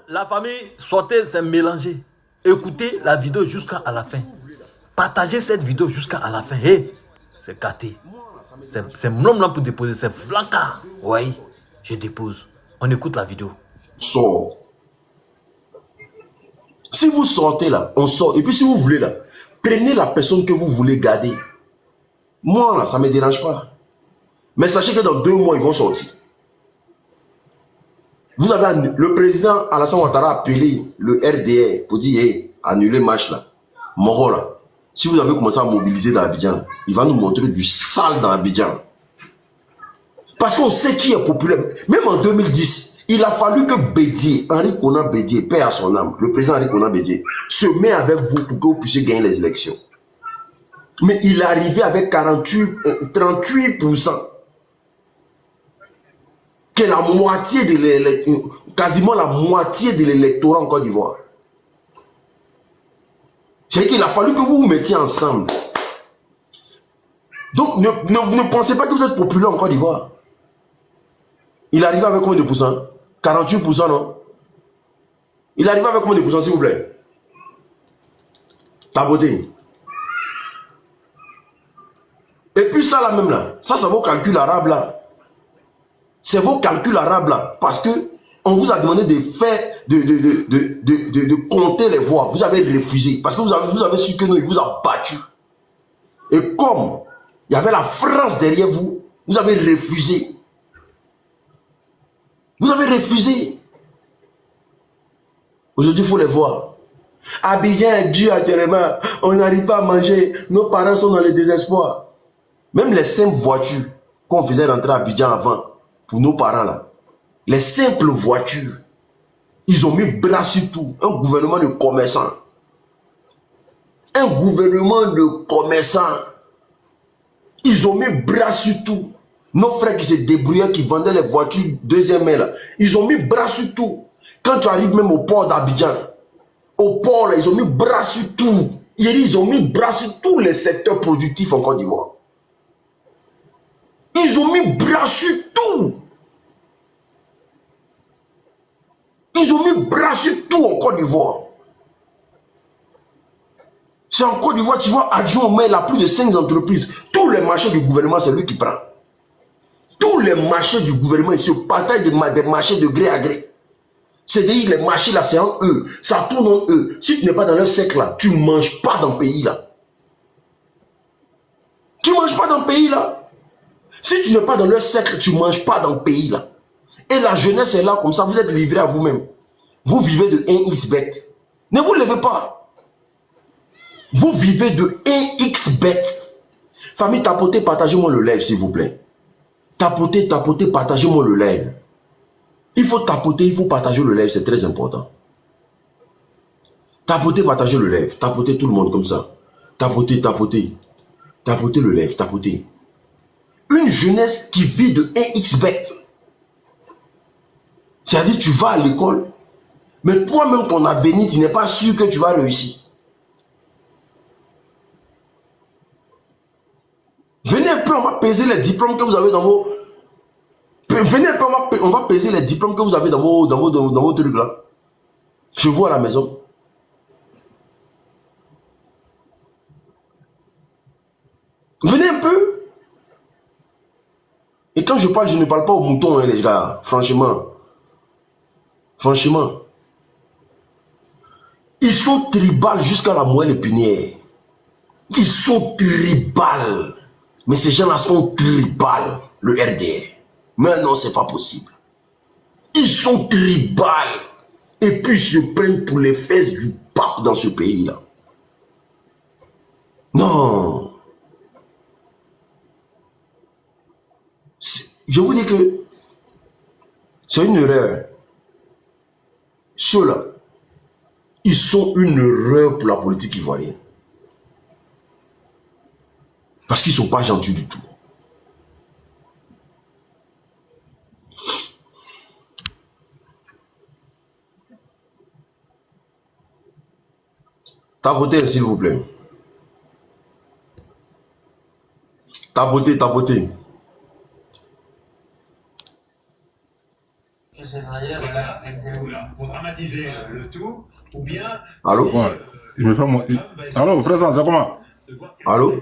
La famille sortait, s'est mélangée. Écoutez la vidéo jusqu'à la fin. Partagez cette vidéo jusqu'à la fin. Hey, c'est gâté. C'est mon homme là pour déposer. C'est Flanca. Oui, je dépose. On écoute la vidéo. Sort. Si vous sortez là, on sort. Et puis si vous voulez là, prenez la personne que vous voulez garder. Moi là, ça ne me dérange pas. Mais sachez que dans 2 mois, ils vont sortir. Vous avez le président Alassane Ouattara a appelé le RDR pour dire hey, annuler le match là. Moro là. Si vous avez commencé à mobiliser dans Abidjan, il va nous montrer du sale dans Abidjan. Parce qu'on sait qui est populaire. Même en 2010, il a fallu que Bédié, Henri Konan Bédié, paix à son âme, le président Henri Konan Bédié, se met avec vous pour que vous puissiez gagner les élections. Mais il est arrivé avec 38%. Que la moitié de l'électorat, quasiment la moitié de l'électorat en Côte d'Ivoire. C'est qu'il a fallu que vous vous mettiez ensemble. Donc ne pensez pas que vous êtes populaire en Côte d'Ivoire. Il est arrivé avec combien de pourcents? 48%, non? Il est arrivé avec combien de pourcents, s'il vous plaît? Taboté. Et puis ça là même là, ça c'est vos calculs arabes là. C'est vos calculs arabes là. Parce que on vous a demandé de faire, de compter les voix. Vous avez refusé. Parce que vous avez su que nous, il vous a battu. Et comme il y avait la France derrière vous, vous avez refusé. Vous avez refusé. Aujourd'hui, il faut les voir. Abidjan est dur actuellement. On n'arrive pas à manger. Nos parents sont dans le désespoir. Même les simples voitures qu'on faisait rentrer à Abidjan avant, pour nos parents là, les simples voitures, ils ont mis bras sur tout. Un gouvernement de commerçants. Un gouvernement de commerçants. Ils ont mis bras sur tout. Nos frères qui se débrouillaient, qui vendaient les voitures deuxième main là, ils ont mis bras sur tout. Quand tu arrives même au port d'Abidjan, au port là, ils ont mis bras sur tout. Ils ont mis bras sur tous les secteurs productifs en Côte d'Ivoire. Ils ont mis bras sur tout. Ils ont mis bras sur tout en Côte d'Ivoire. C'est en Côte d'Ivoire, tu vois, adjoint au maire, il a plus de 5 entreprises. Tous les marchés du gouvernement, c'est lui qui prend. Tous les marchés du gouvernement, ils se partagent des marchés de gré à gré. C'est-à-dire, les marchés là, c'est en eux. Ça tourne en eux. Si tu n'es pas dans leur cercle là, tu ne manges pas dans le pays là. Tu ne manges pas dans le pays là. Si tu n'es pas dans leur cercle, tu ne manges pas dans le pays là. Et la jeunesse est là comme ça, vous êtes livré à vous-même. Vous vivez de 1xbet. Ne vous levez pas. Vous vivez de 1xbet. Famille, tapotez, partagez-moi le live, s'il vous plaît. Tapotez, tapotez, partagez-moi le live. Il faut tapoter, il faut partager le live, c'est très important. Tapotez, partagez le live. Tapotez tout le monde comme ça. Tapotez, tapotez. Tapotez le live, tapotez. Une jeunesse qui vit de 1xbet. C'est-à-dire, tu vas à l'école, mais toi-même, ton avenir, tu n'es pas sûr que tu vas réussir. Venez un peu, on va peser les diplômes que vous avez dans vos... Venez un peu, on va peser les diplômes que vous avez dans vos trucs là. Chez vous à la maison. Venez un peu. Et quand je parle, je ne parle pas aux moutons, hein, les gars. Franchement. Franchement. Ils sont tribales jusqu'à la moelle épinière. Ils sont tribales. Mais ces gens-là sont tribales. Le RDR. Mais non, c'est pas possible. Ils sont tribales. Et puis ils se prennent pour les fesses du pape dans ce pays-là. Non. Je vous dis que c'est une erreur. Ceux-là, ils sont une erreur pour la politique ivoirienne. Parce qu'ils ne sont pas gentils du tout. Tapotez, s'il vous plaît. Tapotez, tapotez. pour dramatiser le tout, ou bien... Allô? Ouais. Il me fait mon... Allô, frère Sam, c'est comment? Allô?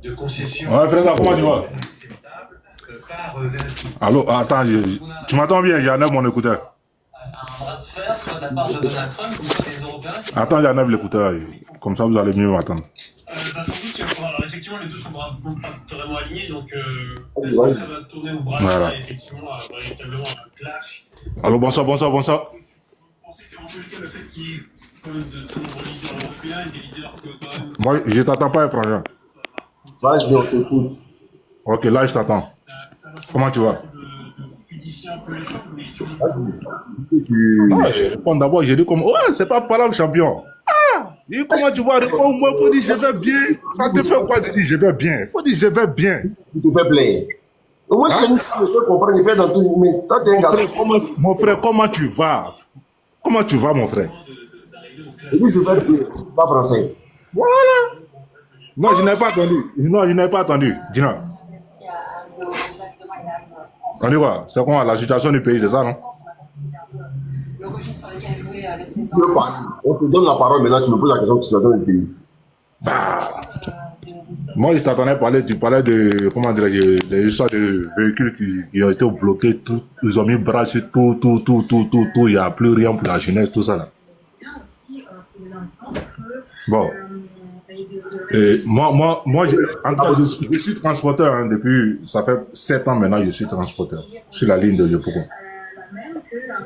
De concession... Ouais, frère Sam, comment tu vas? Par Zelensky. Allô, attends, tu m'entends bien? J'enlève mon écouteur. Un bras de fer, soit de la part de Donald Trump ou soit des Européens qui... Attends, j'enlève l'écouteur. Comme ça, vous allez mieux m'entendre. Sans doute, alors effectivement, les deux sont pas vraiment alignés, donc Ouais. est-ce que ça va tourner au bras Voilà. et effectivement, véritablement un clash? Allô, bonsoir, bonsoir, bonsoir. Vous pensez qu'en tout cas, le fait qu'il y ait quand même de nombreux leaders européens et des leaders que quand même... Moi, je t'entends pas, étranger. Vas-y, on t'écoute. Ok, là, je t'entends. Comment tu vas? de fluidifier un peu les choses, mais sur Ouais, réponds d'abord, j'ai dit comme, ouais, c'est pas Palav champion. Ah, et comment tu vas répondre? Moi, faut dire je vais bien. Ça te fait quoi de dire je vais bien? Faut dire je vais bien. Tu te fais plaisir. Moi, c'est une femme, je peux comprendre, je peux dans tout. Mais toi, t'es un garçon. Mon frère, comment tu vas? Comment tu vas, mon frère? Et puis, je vais te dire, pas français. Non, je n'ai pas entendu. Non, je n'ai pas entendu. Dis-moi. On dit quoi? C'est quoi la situation du pays, c'est ça, non? Le registre sur lequel jouer le Tu président. veux pas. On te donne la parole maintenant, tu me poses la question de situation du pays. Bah. Moi, je t'entendais parler, tu parlais de, comment dirais-je, des histoires de véhicules qui ont été bloqués, tout, ils ont mis bras sur tout, il n'y a plus rien pour la jeunesse, tout ça là. Bon. Et moi, en tout cas, je suis transporteur, hein, depuis, ça fait 7 ans maintenant, je suis transporteur sur la ligne de Yopougon.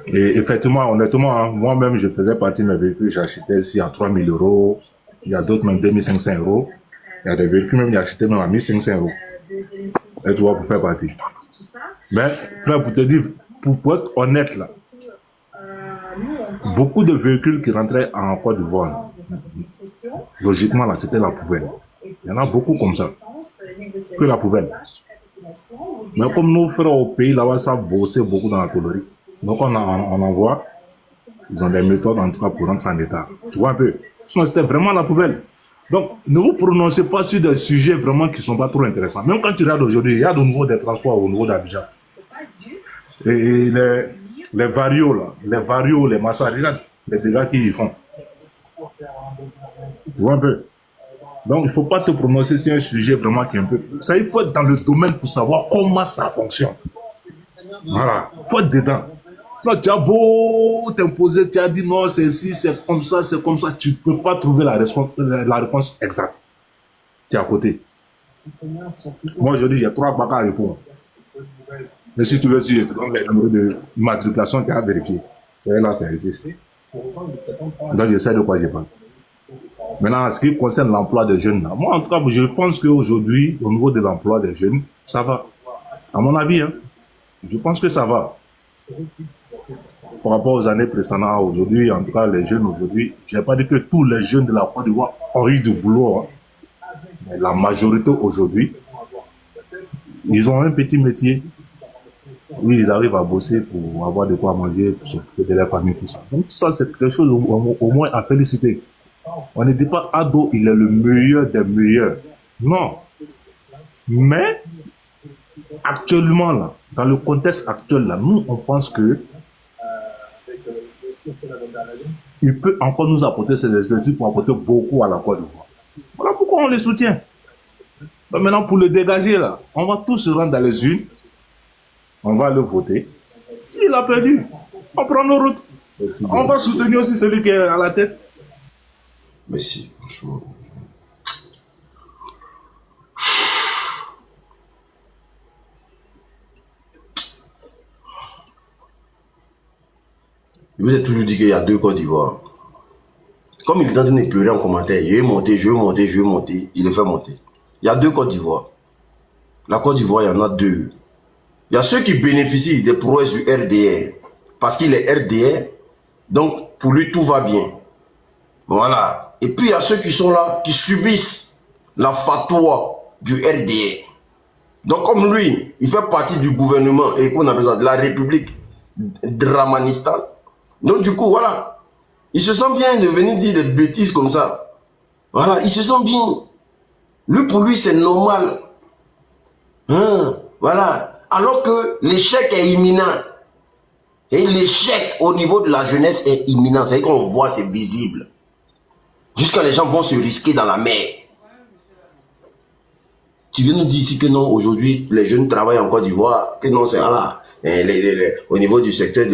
Et effectivement, honnêtement, hein, moi-même, je faisais partie de mes véhicules, j'achetais ici à 3 000 €, il y a d'autres même 2 500 €. Il y a des véhicules même, j'achetais même à 1 500 €. Et tu vois, pour faire partie. Mais, frère, pour te dire, pour être honnête là, beaucoup de véhicules qui rentraient en Côte d'Ivoire, logiquement là, c'était la poubelle. Il y en a beaucoup comme ça, que la poubelle. Mais comme nos frères au pays là-bas, ça bossait beaucoup dans la tôlerie. Donc on envoie, ils ont des méthodes en tout cas pour rendre ça en état. Tu vois un peu. Sinon c'était vraiment la poubelle. Donc ne vous prononcez pas sur des sujets vraiment qui ne sont pas trop intéressants. Même quand tu regardes aujourd'hui, il y a de nouveau des transports au niveau d'Abidjan. Et les varios là, les massas, regarde les dégâts qu'ils font. Tu vois un peu. Donc il ne faut pas te prononcer sur un sujet vraiment qui est un peu... Ça, il faut être dans le domaine pour savoir comment ça fonctionne. Voilà, il faut être dedans. Là, tu as beau t'imposer, tu as dit non, c'est ici, c'est comme ça, tu ne peux pas trouver la réponse exacte. Tu es à côté. Moi, je dis, j'ai 3 bacs à répondre. Mais si tu veux, si tu donnes les numéros de matriculation, tu as vérifié. C'est là, ça existe. Donc, je sais de quoi je parle. Maintenant, en ce qui concerne l'emploi des jeunes, là, moi, en tout cas, je pense qu'aujourd'hui, au niveau de l'emploi des jeunes, ça va. À mon avis, hein, je pense que ça va. Par rapport aux années précédentes, aujourd'hui, en tout cas, les jeunes aujourd'hui, je n'ai pas dit que tous les jeunes de la Côte d'Ivoire ont eu du boulot. Hein. Mais la majorité aujourd'hui, ils ont un petit métier. Oui, ils arrivent à bosser pour avoir de quoi manger, pour s'occuper de leur famille, tout ça. Donc, tout ça, c'est quelque chose au moins à féliciter. On ne dit pas Ado, il est le meilleur des meilleurs. Non. Mais, actuellement, là, dans le contexte actuel, là, nous, on pense que il peut encore nous apporter ses expertises pour apporter beaucoup à la Côte d'Ivoire. Voilà pourquoi on les soutient. Donc maintenant, pour le dégager, là, on va tous se rendre dans les urnes. On va le voter. S'il a perdu, on prend nos routes. On va soutenir aussi celui qui est à la tête. Merci, franchement. Je vous ai toujours dit qu'il y a 2 Côtes d'Ivoire. Comme il est en train de pleurer en commentaire, je vais monter, il le fait monter. Il y a 2 Côtes d'Ivoire. La Côte d'Ivoire, il y en a 2. Il y a ceux qui bénéficient des prouesses du RDR, parce qu'il est RDR, donc pour lui tout va bien. Voilà. Et puis il y a ceux qui sont là, qui subissent la fatwa du RDR. Donc comme lui, il fait partie du gouvernement, et qu'on appelle ça de la République Dramanistan. Donc du coup, voilà. Il se sent bien de venir dire des bêtises comme ça. Voilà, il se sent bien. Lui, pour lui, c'est normal. Hein? Voilà. Alors que l'échec est imminent. Et l'échec au niveau de la jeunesse est imminent. C'est qu'on voit, c'est visible. Jusqu'à les gens vont se risquer dans la mer. Tu viens nous dire ici que non, aujourd'hui, les jeunes travaillent en Côte d'Ivoire, que non, c'est là. Au niveau du secteur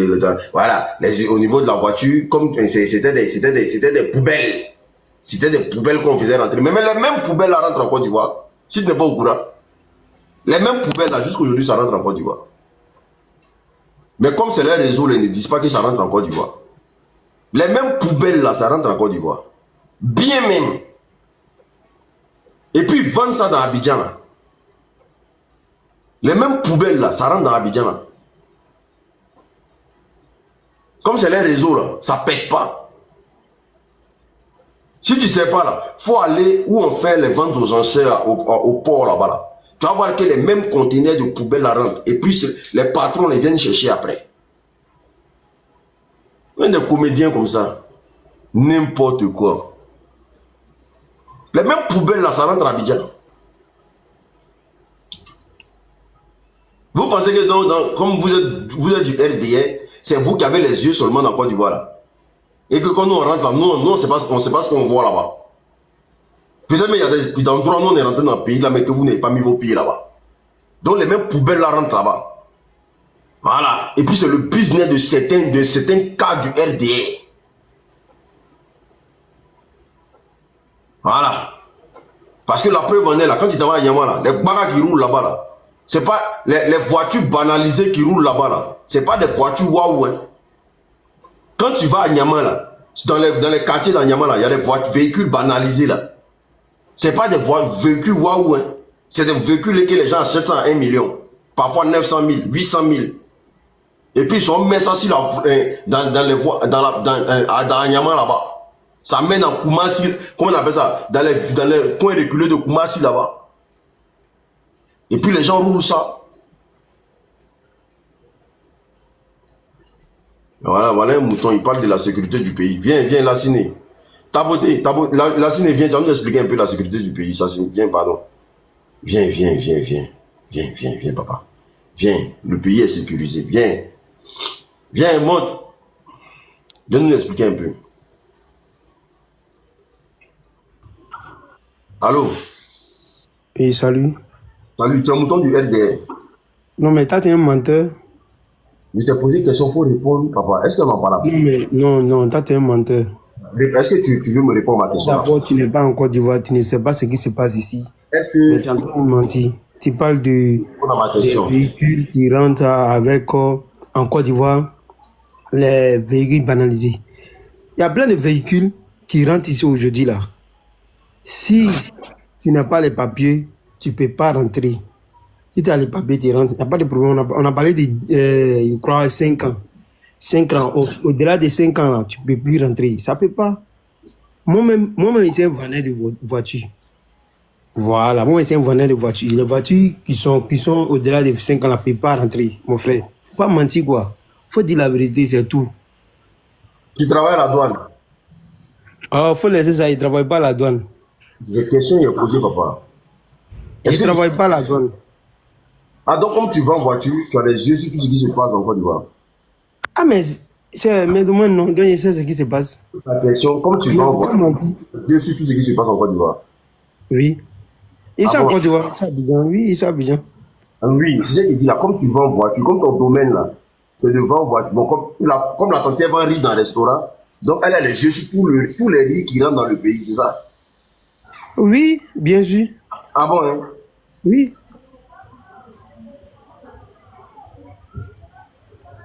voilà, au niveau de la voiture, comme c'était des poubelles. C'était des poubelles qu'on faisait rentrer. Mais les mêmes poubelles là rentrent en Côte d'Ivoire. Si tu n'es pas au courant, les mêmes poubelles là, jusqu'à aujourd'hui, ça rentre en Côte d'Ivoire. Mais comme c'est leur réseau, ils ne disent pas que ça rentre en Côte d'Ivoire. Les mêmes poubelles là, ça rentre en Côte d'Ivoire. Bien même. Et puis vendre ça dans Abidjan là. Les mêmes poubelles là, ça rentre dans Abidjan là. Comme c'est leur réseau là, ça pète pas. Si tu ne sais pas là, il faut aller où on fait les ventes aux enchères au port là-bas là. Tu vas voir que les mêmes conteneurs de poubelles là rentrent. Et puis les patrons les viennent chercher après. Il y a des comédiens comme ça. N'importe quoi. Les mêmes poubelles là, ça rentre à Abidjan. Vous pensez que comme vous êtes du RDR, c'est vous qui avez les yeux seulement dans Côte d'Ivoire là. Et que quand nous on rentre là, nous on ne sait pas ce qu'on voit là-bas. Peut-être mais il y a des endroits où nous on est rentré dans le pays là, mais que vous n'avez pas mis vos pieds là-bas. Donc les mêmes poubelles là rentrent là-bas. Voilà. Et puis c'est le business de certains cas du RDR. Voilà. Parce que la preuve en est là, quand tu t'en vas à Niamey là, les bagarres qui roulent là-bas là, c'est pas les voitures banalisées qui roulent là-bas là. C'est pas des voitures waouh. Hein. Quand tu vas à Niamey là, dans les quartiers d'Anyama là, il y a des véhicules banalisés là. C'est pas des véhicules waouh. Hein. C'est des véhicules que les gens achètent ça à 1 million. Parfois 900 000, 800 000. Et puis ils sont mis ça dans Anyama là-bas. Ça mène en Koumassi, comment on appelle ça, dans les coins reculés de Koumassi là-bas. Et puis les gens roulent ça. Voilà un mouton, il parle de la sécurité du pays. Viens, Lassine. Taboté, Lassine, viens, tu vas nous expliquer un peu la sécurité du pays. Ça, viens, pardon. Viens, papa. Viens, le pays est sécurisé. Viens, monte. Viens nous expliquer un peu. Allô? Et salut. Salut, tu es un mouton du RDR. Non, mais toi, tu es un menteur. Je t'ai posé une question, il faut répondre, papa. Est-ce qu'on en parle? Non, toi, tu es un menteur. Est-ce que tu veux me répondre à ma question? D'abord, tu n'es pas en Côte d'Ivoire, tu ne sais pas ce qui se passe ici. Est-ce que... Mais tu es en train de mentir. Tu parles des véhicules qui rentrent avec, en Côte d'Ivoire, les véhicules banalisés. Il y a plein de véhicules qui rentrent ici aujourd'hui là. Si tu n'as pas les papiers, tu ne peux pas rentrer. Si tu as les papiers, tu rentres. Il n'y a pas de problème. On a parlé de, je crois, 5 ans. 5 ans. Au-delà de 5 ans, là, tu ne peux plus rentrer. Ça ne peut pas. Moi-même, c'est un vendeur de voiture. Voilà. Moi, c'est un vendeur de voiture. Les voitures qui sont au-delà de 5 ans, ne peuvent pas rentrer, mon frère. Il ne faut pas mentir, quoi. Il faut dire la vérité, c'est tout. Tu travailles à la douane? Il faut laisser ça. Il ne travaille pas à la douane. Cette question est posée, papa. Il ne travaille pas à la douane. Ah, donc comme tu vas en voiture, tu as les yeux sur tout ce qui se passe en Côte d'Ivoire. Ah, mais demain, non. Donc, je sais ce qui se passe. La question, comme tu vas en voiture, tu as sur tout ce qui se passe en Côte d'Ivoire. Oui. Ils sont en Côte d'Ivoire. Ils sont à Abidjan. Oui, ils sont à Abidjan. Ah, oui, c'est ce qu'il dit là. Comme tu vas en voiture, comme ton domaine là, c'est de vendre en voiture. Bon, comme la tante vend riz dans le restaurant, donc elle a les yeux sur tous les riz qui rentrent dans le pays, c'est ça? Oui, bien sûr. Ah bon, hein? Oui.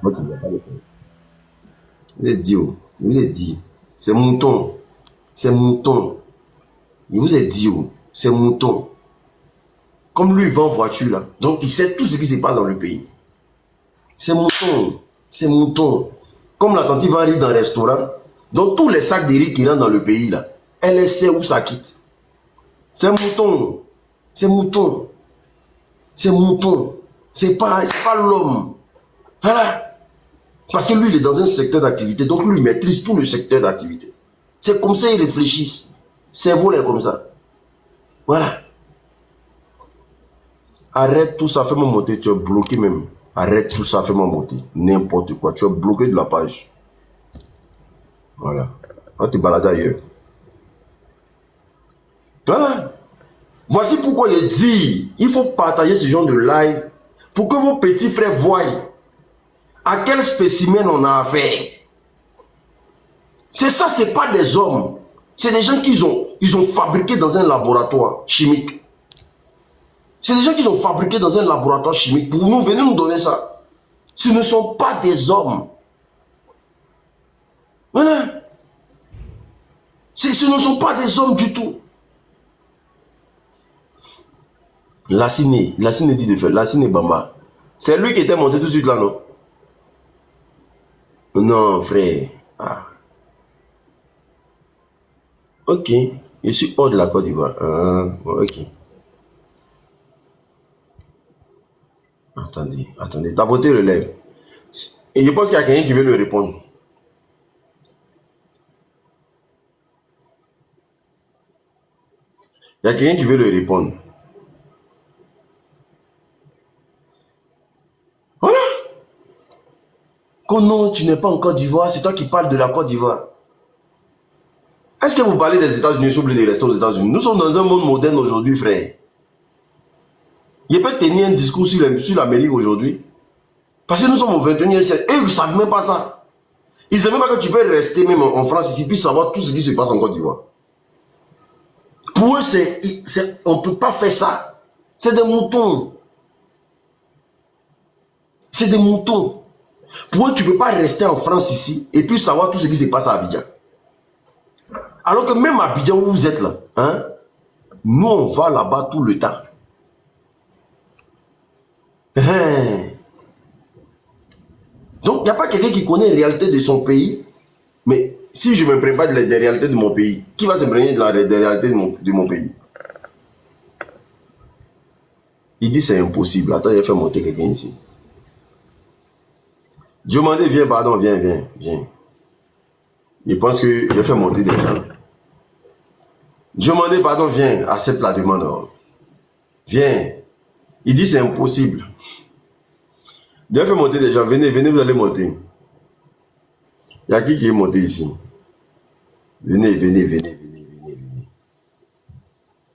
Moi, tu ne pas le faire. Je vous ai dit, c'est mouton. C'est mouton. Il vous a dit, c'est mouton. Comme lui, il vend en voiture, là. Donc, il sait tout ce qui se passe dans le pays. C'est mouton. C'est mouton. Comme la tante va rire dans le restaurant, donc tous les sacs de riz qui rentrent dans le pays, là, elle sait où ça quitte. C'est mouton. C'est mouton. C'est mouton. C'est pas l'homme. Voilà. Parce que lui, il est dans un secteur d'activité, donc lui, il maîtrise tout le secteur d'activité. C'est comme ça qu'ils réfléchissent. Cerveau est comme ça. Voilà. Arrête tout ça, fais-moi monter, tu es bloqué même. Arrête tout ça, fais-moi monter. N'importe quoi. Tu es bloqué de la page. Voilà. On te balade ailleurs. Voilà. Voici pourquoi je dis, il faut partager ce genre de live pour que vos petits frères voient à quel spécimen on a affaire. C'est ça, c'est pas des hommes. C'est des gens qu'ils ont fabriqués dans un laboratoire chimique. C'est des gens qu'ils ont fabriqués dans un laboratoire chimique pour nous venir nous donner ça. Ce ne sont pas des hommes. Voilà. Ce ne sont pas des hommes du tout. Lassine dit de faire. Lassine Bamba. C'est lui qui était monté tout de suite là, non? Non, frère. Ah. Ok. Je suis hors de la Côte d'Ivoire. Ah, ok. Attendez. Ta beauté relève. Et je pense qu'il y a quelqu'un qui veut lui répondre. Il y a quelqu'un qui veut lui répondre. Voilà. Quand non, tu n'es pas en Côte d'Ivoire, c'est toi qui parles de la Côte d'Ivoire. Est-ce que vous parlez des États-Unis, j'oublie de rester aux États-Unis? Nous sommes dans un monde moderne aujourd'hui, frère. Je peux tenir un discours sur l'Amérique aujourd'hui. Parce que nous sommes au 21e siècle. Et ils ne savent même pas ça. Ils ne savent même pas que tu peux rester même en France ici, puis savoir tout ce qui se passe en Côte d'Ivoire. Pour eux, on ne peut pas faire ça. C'est des moutons. C'est des moutons. Pour eux, tu ne peux pas rester en France ici et puis savoir tout ce qui se passe à Abidjan. Alors que même à Abidjan où vous êtes là, hein, nous on va là-bas tout le temps. Donc il n'y a pas quelqu'un qui connaît la réalité de son pays. Mais si je ne me prends pas des réalités de mon pays, qui va se prendre des réalités de mon pays? Il dit c'est impossible. Attends, il fait monter quelqu'un ici. Diomandé, viens, pardon, viens. Il pense que je fais monter des gens. Diomandé, pardon, viens, accepte la demande. Viens. Il dit c'est impossible. Je fais monter des gens. Venez, vous allez monter. Il y a qui est monté ici? Venez.